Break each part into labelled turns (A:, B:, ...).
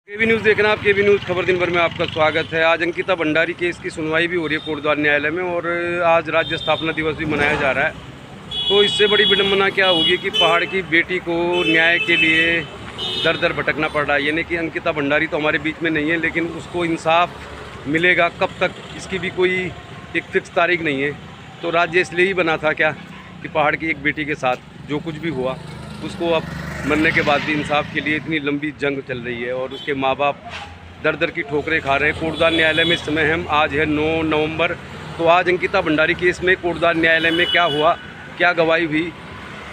A: केबी news देखना आप। केबी news खबर दिन भर में आपका स्वागत है। आज अंकिता भंडारी केस की सुनवाई भी हो रही है कोटद्वार न्यायालय में और आज राज्य स्थापना दिवस भी मनाया जा रहा है। तो इससे बड़ी विडम्बना क्या होगी कि पहाड़ की बेटी को न्याय के लिए दर दर भटकना पड़ रहा है। यानी कि अंकिता भंडारी तो हमारे बीच में नहीं है, लेकिन उसको इंसाफ मिलेगा कब तक, इसकी भी कोई एक फिक्स तारीख नहीं है। तो राज्य इसलिए ही बना था क्या कि पहाड़ की एक बेटी के साथ जो कुछ भी हुआ उसको अब मरने के बाद भी इंसाफ के लिए इतनी लंबी जंग चल रही है और उसके माँ बाप दर दर की ठोकरें खा रहे हैं। कोटद्वार न्यायालय में इस समय हम आज है 9 नवंबर। तो आज अंकिता भंडारी केस में कोटद्वार न्यायालय में क्या हुआ, क्या गवाही हुई,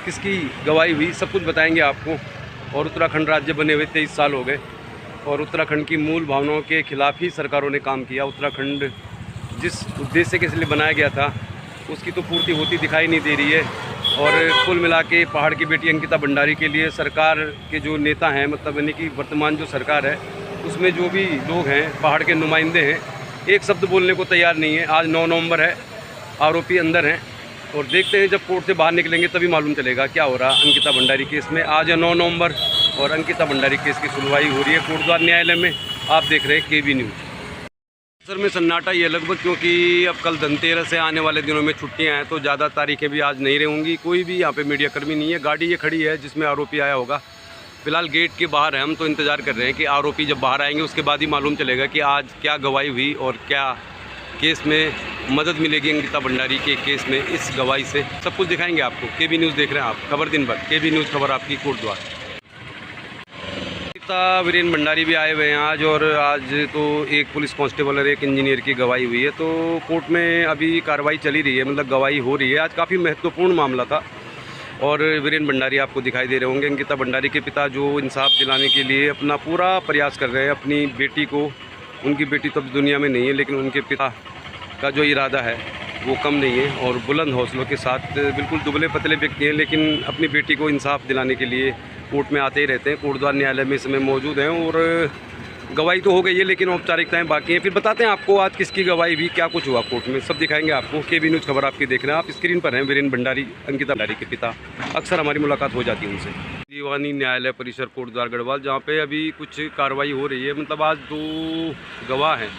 A: किसकी गवाही हुई, सब कुछ बताएंगे आपको। और उत्तराखंड राज्य बने हुए 23 साल हो गए और उत्तराखंड की मूल भावनाओं के खिलाफ ही सरकारों ने काम किया। उत्तराखंड जिस उद्देश्य के लिए बनाया गया था उसकी तो पूर्ति होती दिखाई नहीं दे रही है। और कुल मिला के पहाड़ की बेटी अंकिता भंडारी के लिए सरकार के जो नेता हैं, मतलब यानी कि वर्तमान जो सरकार है उसमें जो भी लोग हैं, पहाड़ के नुमाइंदे हैं, एक शब्द बोलने को तैयार नहीं है। आज 9 नवंबर है, आरोपी अंदर हैं और देखते हैं जब कोर्ट से बाहर निकलेंगे तभी मालूम चलेगा क्या हो रहा अंकिता भंडारी केस में। आज है 9 नवंबर और अंकिता भंडारी केस की सुनवाई हो रही है कोटद्वार न्यायालय में। आप देख रहे हैं केबी न्यूज़। सर में सन्नाटा ही है लगभग, क्योंकि अब कल धनतेरस से आने वाले दिनों में छुट्टियां हैं तो ज़्यादा तारीखें भी आज नहीं रहूँगी। कोई भी यहाँ पे मीडिया कर्मी नहीं है। गाड़ी ये खड़ी है जिसमें आरोपी आया होगा। फिलहाल गेट के बाहर है, हम तो इंतज़ार कर रहे हैं कि आरोपी जब बाहर आएंगे उसके बाद ही मालूम चलेगा कि आज क्या गवाही हुई और क्या केस में मदद मिलेगी अंकिता भंडारी के केस में। इस गवाही से सब कुछ दिखाएँगे आपको। केबी न्यूज़ देख रहे हैं आप, खबर दिन भर। केबी न्यूज़ खबर आपकी कोटद्वार। वीरेंद्र भंडारी भी आए हुए हैं आज और आज तो एक पुलिस कांस्टेबल और एक इंजीनियर की गवाही हुई है। तो कोर्ट में अभी कार्रवाई चली रही है, मतलब गवाही हो रही है। आज काफ़ी महत्वपूर्ण मामला था और वीरेंद्र भंडारी आपको दिखाई दे रहे होंगे। अंकिता भंडारी के पिता जो इंसाफ दिलाने के लिए अपना पूरा प्रयास कर रहे हैं अपनी बेटी को। उनकी बेटी तो अब दुनिया में नहीं है, लेकिन उनके पिता का जो इरादा है वो कम नहीं है और बुलंद हौसलों के साथ, बिल्कुल दुबले पतले व्यक्ति हैं लेकिन अपनी बेटी को इंसाफ दिलाने के लिए कोर्ट में आते ही रहते हैं। कोटद्वार न्यायालय में इस समय मौजूद हैं और गवाही तो हो गई है लेकिन औपचारिकताएं बाकी हैं। फिर बताते हैं आपको आज किसकी गवाही भी, क्या कुछ हुआ कोर्ट में, सब दिखाएंगे आपको। केबी न्यूज़ खबर आपकी देख रहे हैं आप। स्क्रीन पर हैं वीरेंद्र भंडारी, अंकिता भंडारी के पिता। अक्सर हमारी मुलाकात हो जाती है उनसे। दीवानी न्यायालय परिसर कोटद्वार गढ़वाल, जहाँ पे अभी कुछ कार्रवाई हो रही है। मतलब आज 2 गवाह हैं,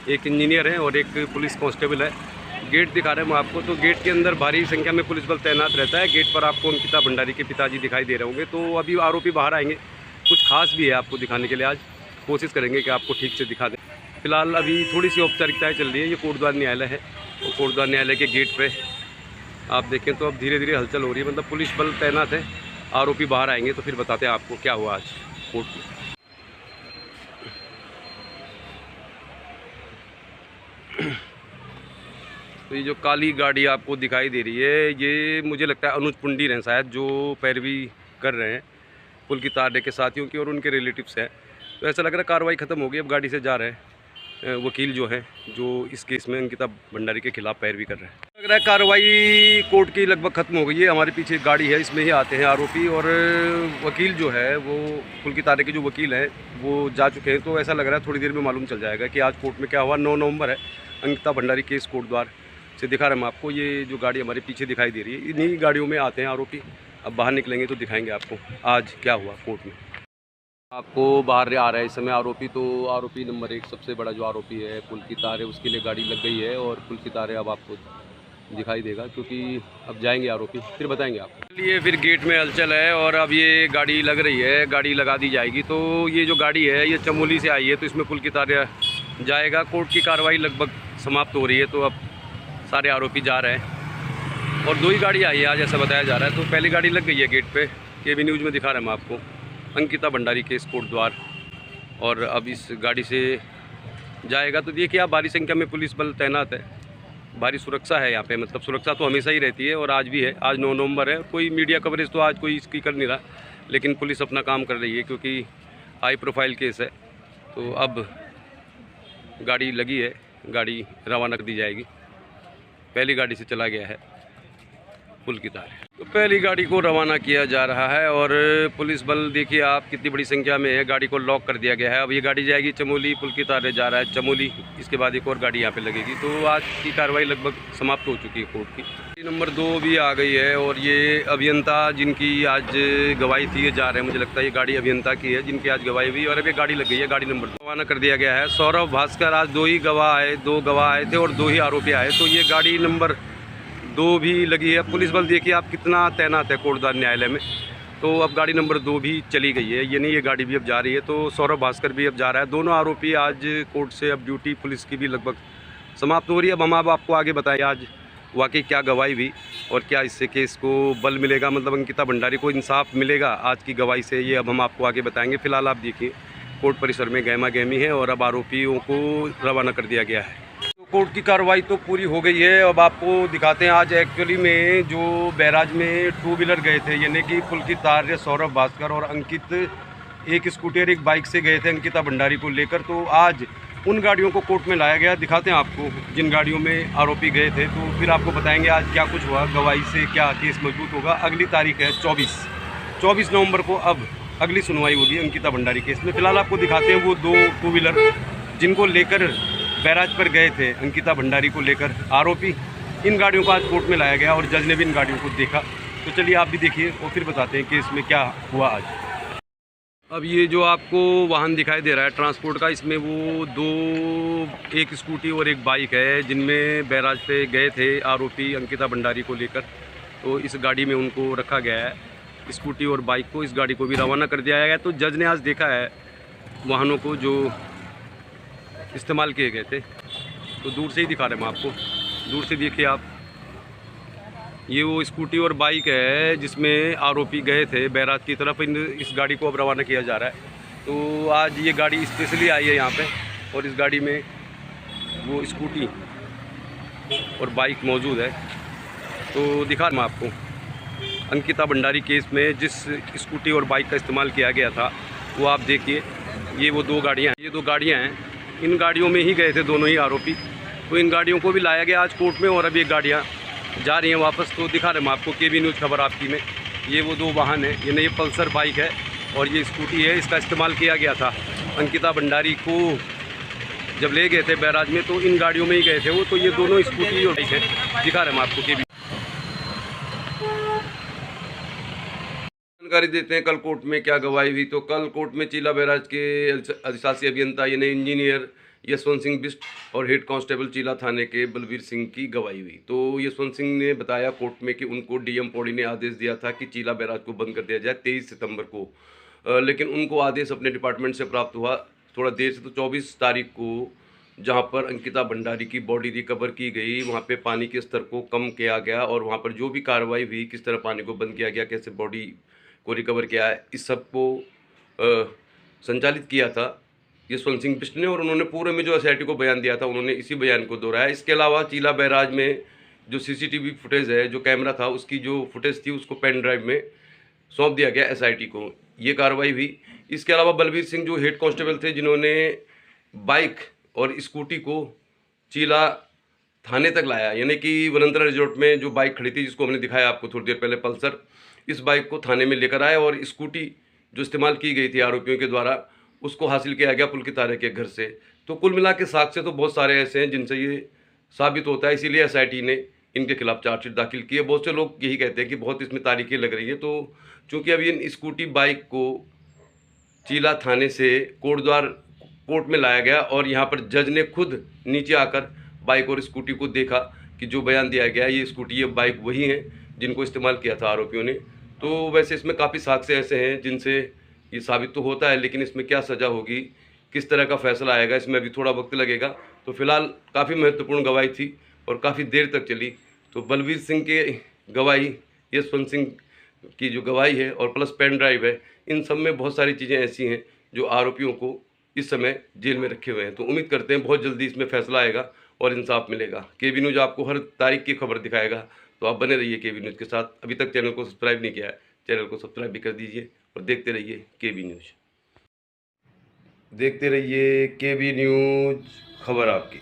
A: एक इंजीनियर है और एक पुलिस कांस्टेबल है। गेट दिखा रहे हैं हम आपको। तो गेट के अंदर भारी संख्या में पुलिस बल तैनात रहता है। गेट पर आपको अंकिता भंडारी के पिताजी दिखाई दे रहे होंगे। तो अभी आरोपी बाहर आएंगे, कुछ खास भी है आपको दिखाने के लिए। आज कोशिश करेंगे कि आपको ठीक से दिखा दें। फिलहाल अभी थोड़ी सी औपचारिकताएं चल रही है। ये कोटद्वार न्यायालय है और कोटद्वार न्यायालय के गेट पे आप देखें तो अब धीरे धीरे हलचल हो रही है, मतलब पुलिस बल तैनात है। आरोपी बाहर आएंगे तो फिर बताते हैं आपको क्या हुआ आज कोर्ट में। तो ये जो काली गाड़ी आपको दिखाई दे रही है, ये मुझे लगता है अनुज पुंडीर हैं शायद, जो पैरवी कर रहे हैं पुल की तार के साथियों की और उनके रिलेटिव्स हैं। तो ऐसा लग रहा है कार्रवाई ख़त्म हो गई, अब गाड़ी से जा रहे हैं वकील जो है, जो इस केस में अंकिता भंडारी के खिलाफ पैरवी कर रहे हैं। लग रहा है कार्रवाई कोर्ट की लगभग ख़त्म हो गई है। हमारे पीछे एक गाड़ी है, इसमें ही आते हैं आरोपी और वकील जो है वो पुल की तारे के जो वकील हैं वो जा चुके हैं। तो ऐसा लग रहा है थोड़ी देर में मालूम चल जाएगा कि आज कोर्ट में क्या हुआ। 9 नवंबर है, अंकिता भंडारी केस कोटद्वार से दिखा रहे हैं हम आपको। ये जो गाड़ी हमारे पीछे दिखाई दे रही है, इन्हीं गाड़ियों में आते हैं आरोपी। अब बाहर निकलेंगे तो दिखाएंगे आपको आज क्या हुआ कोर्ट में। आपको बाहर आ रहा है इस समय आरोपी। तो आरोपी नंबर 1 सबसे बड़ा जो आरोपी है पुल की तार है, उसके लिए गाड़ी लग गई है और पुल की तार अब आपको दिखाई देगा, क्योंकि अब जाएंगे आरोपी, फिर बताएंगे आपको। चलिए फिर गेट में हलचल है और अब ये गाड़ी लग रही है, गाड़ी लगा दी जाएगी। तो ये जो गाड़ी है ये चमोली से आई है, तो इसमें पुल की तार जाएगा। कोर्ट की कार्रवाई लगभग समाप्त हो रही है, तो अब सारे आरोपी जा रहे हैं और 2 ही गाड़ी आई है आज, ऐसा बताया जा रहा है। तो पहली गाड़ी लग गई है गेट पे। केबी न्यूज़ में दिखा रहे हैं हम आपको अंकिता भंडारी केस कोटद्वार। और अब इस गाड़ी से जाएगा। तो देखिए आप, भारी संख्या में पुलिस बल तैनात है, भारी सुरक्षा है यहाँ पे। मतलब सुरक्षा तो हमेशा ही रहती है और आज भी है। आज 9 नवंबर है। कोई मीडिया कवरेज तो आज कोई इसकी कर नहीं रहा, लेकिन पुलिस अपना काम कर रही है क्योंकि हाई प्रोफाइल केस है। तो अब गाड़ी लगी है, गाड़ी रवाना कर दी जाएगी। पहली गाड़ी से चला गया है पुल की तार है। तो पहली गाड़ी को रवाना किया जा रहा है और पुलिस बल देखिए आप कितनी बड़ी संख्या में है। गाड़ी को लॉक कर दिया गया है। अब ये गाड़ी जाएगी चमोली, पुल की तार जा रहा है चमोली। इसके बाद एक और गाड़ी यहाँ पे लगेगी। तो आज की कार्रवाई लगभग समाप्त हो चुकी है कोर्ट की। गाड़ी नंबर 2 भी आ गई है और ये अभियंता जिनकी आज गवाही थी ये जा रहे हैं। मुझे लगता है ये गाड़ी अभियंता की है जिनकी आज गवाही हुई और अब ये गाड़ी लग गई है। गाड़ी नंबर 2 रवाना कर दिया गया है। सौरभ भास्कर, आज 2 ही गवाह आए, 2 गवाह आए थे और 2 ही आरोपी आए। तो ये गाड़ी नंबर 2 भी लगी है। पुलिस बल देखिए आप कितना तैनात है कोटद्वार न्यायालय में। तो अब गाड़ी नंबर 2 भी चली गई है, ये नहीं ये गाड़ी भी अब जा रही है। तो सौरभ भास्कर भी अब जा रहा है। दोनों आरोपी आज कोर्ट से अब ड्यूटी पुलिस की भी लगभग समाप्त हो रही है। अब हम आपको आगे बताएं आज वाकई क्या गवाही हुई और क्या इससे केस को बल मिलेगा, मतलब अंकिता भंडारी को इंसाफ मिलेगा आज की गवाही से, ये अब हम आपको आगे बताएंगे। फिलहाल आप देखिए कोर्ट परिसर में गहमा गहमी है और अब आरोपियों को रवाना कर दिया गया है। कोर्ट की कार्रवाई तो पूरी हो गई है। अब आपको दिखाते हैं आज एक्चुअली में जो बैराज में 2 व्हीलर गए थे, यानी कि पुल की तार सौरभ भास्कर और अंकित एक स्कूटर एक बाइक से गए थे अंकिता भंडारी को लेकर। तो आज उन गाड़ियों को कोर्ट में लाया गया। दिखाते हैं आपको जिन गाड़ियों में आरोपी गए थे। तो फिर आपको बताएंगे आज क्या कुछ हुआ, गवाही से क्या केस मजबूत होगा। अगली तारीख है 24 नवंबर को अब अगली सुनवाई होगी अंकिता भंडारी केस में। फिलहाल आपको दिखाते हैं वो 2 व्हीलर जिनको लेकर बैराज पर गए थे अंकिता भंडारी को लेकर आरोपी। इन गाड़ियों को आज कोर्ट में लाया गया और जज ने भी इन गाड़ियों को देखा। तो चलिए आप भी देखिए और फिर बताते हैं केस में क्या हुआ आज। अब ये जो आपको वाहन दिखाई दे रहा है ट्रांसपोर्ट का, इसमें वो 2 एक स्कूटी और एक बाइक है जिनमें बैराज पे गए थे आरोपी अंकिता भंडारी को लेकर। तो इस गाड़ी में उनको रखा गया है, स्कूटी और बाइक को। इस गाड़ी को भी रवाना कर दिया गया। तो जज ने आज देखा है वाहनों को जो इस्तेमाल किए गए थे। तो दूर से ही दिखा रहे हैं हम आपको, दूर से देखिए आप। ये वो स्कूटी और बाइक है जिसमें आरोपी गए थे बैराज की तरफ। इस गाड़ी को अब रवाना किया जा रहा है। तो आज ये गाड़ी स्पेशली आई है यहाँ पे और इस गाड़ी में वो स्कूटी और बाइक मौजूद है। तो दिखा रहा मैं आपको अंकिता भंडारी केस में जिस स्कूटी और बाइक का इस्तेमाल किया गया था वो आप देखिए। ये वो 2 गाड़ियाँ हैं, ये 2 गाड़ियाँ हैं। इन गाड़ियों में ही गए थे दोनों ही आरोपी। तो इन गाड़ियों को भी लाया गया आज कोर्ट में और अब ये गाड़ियाँ जा रही हैं वापस। तो दिखा रहे हैं आपको केबी न्यूज़ खबर आपकी में। ये वो 2 वाहन है, ये ये पल्सर बाइक है और ये स्कूटी है। इसका इस्तेमाल किया गया था अंकिता भंडारी को जब ले गए थे बैराज में। तो इन गाड़ियों में ही गए थे वो। तो ये दोनों स्कूटी और बाइक है, दिखा रहे हैं आपको केबी। जानकारी देते हैं कल कोर्ट में क्या गवाही हुई। तो कल कोर्ट में चीला बैराज के अधिशासी अभियंता यानी इंजीनियर यशवंत सिंह बिष्ट और हेड कांस्टेबल चीला थाने के बलवीर सिंह की गवाही हुई। तो यशवंत सिंह ने बताया कोर्ट में कि उनको डीएम पौड़ी ने आदेश दिया था कि चीला बैराज को बंद कर दिया जाए 23 सितंबर को। लेकिन उनको आदेश अपने डिपार्टमेंट से प्राप्त हुआ थोड़ा देर से। तो 24 तारीख को जहाँ पर अंकिता भंडारी की बॉडी रिकवर की गई वहाँ पे पानी के स्तर को कम किया गया और वहाँ पर जो भी कार्रवाई हुई, किस तरह पानी को बंद किया गया, कैसे बॉडी को रिकवर किया है, इस सब को संचालित किया था यशवंत सिंह बिष्ट ने। और उन्होंने पूरे में जो एसआईटी को बयान दिया था उन्होंने इसी बयान को दोहराया। इसके अलावा चीला बैराज में जो सीसीटीवी फुटेज है, जो कैमरा था, उसकी जो फुटेज थी उसको पेन ड्राइव में सौंप दिया गया एसआईटी को। ये कार्रवाई हुई। इसके अलावा बलवीर सिंह जो हेड कांस्टेबल थे जिन्होंने बाइक और स्कूटी को चीला थाने तक लाया, यानी कि वनंतरा रिजॉर्ट में जो बाइक खड़ी थी जिसको हमने दिखाया आपको थोड़ी देर पहले पल्सर, इस बाइक को थाने में लेकर आए और स्कूटी जो इस्तेमाल की गई थी आरोपियों के द्वारा उसको हासिल किया गया पुल की तारे के घर से। तो कुल मिला के साक्ष्य तो बहुत सारे ऐसे हैं जिनसे ये साबित होता है, इसीलिए एसआईटी ने इनके खिलाफ चार्जशीट दाखिल की है। बहुत से लोग यही कहते हैं कि बहुत इसमें तारीखें लग रही है। तो चूँकि अब इन स्कूटी बाइक को चीला थाने से कोर्ट में लाया गया और यहाँ पर जज ने खुद नीचे आकर बाइक और स्कूटी को देखा कि जो बयान दिया गया है ये स्कूटी ये बाइक वही हैं जिनको इस्तेमाल किया था आरोपियों ने। तो वैसे इसमें काफ़ी साक्ष्य ऐसे हैं जिनसे ये साबित तो होता है, लेकिन इसमें क्या सज़ा होगी, किस तरह का फैसला आएगा, इसमें अभी थोड़ा वक्त लगेगा। तो फिलहाल काफ़ी महत्वपूर्ण गवाही थी और काफ़ी देर तक चली। तो बलवीर सिंह के गवाही, यशवंत सिंह की जो गवाही है और प्लस पेन ड्राइव है, इन सब में बहुत सारी चीज़ें ऐसी हैं जो आरोपियों को इस समय जेल में रखे हुए हैं। तो उम्मीद करते हैं बहुत जल्दी इसमें फैसला आएगा और इंसाफ मिलेगा। केबी न्यूज़ आपको हर तारीख की खबर दिखाएगा, तो आप बने रहिए केबी न्यूज़ के साथ। अभी तक चैनल को सब्सक्राइब नहीं किया है, चैनल को सब्सक्राइब भी कर दीजिए और देखते रहिए केबी न्यूज़। देखते रहिए केबी न्यूज़ खबर आपकी।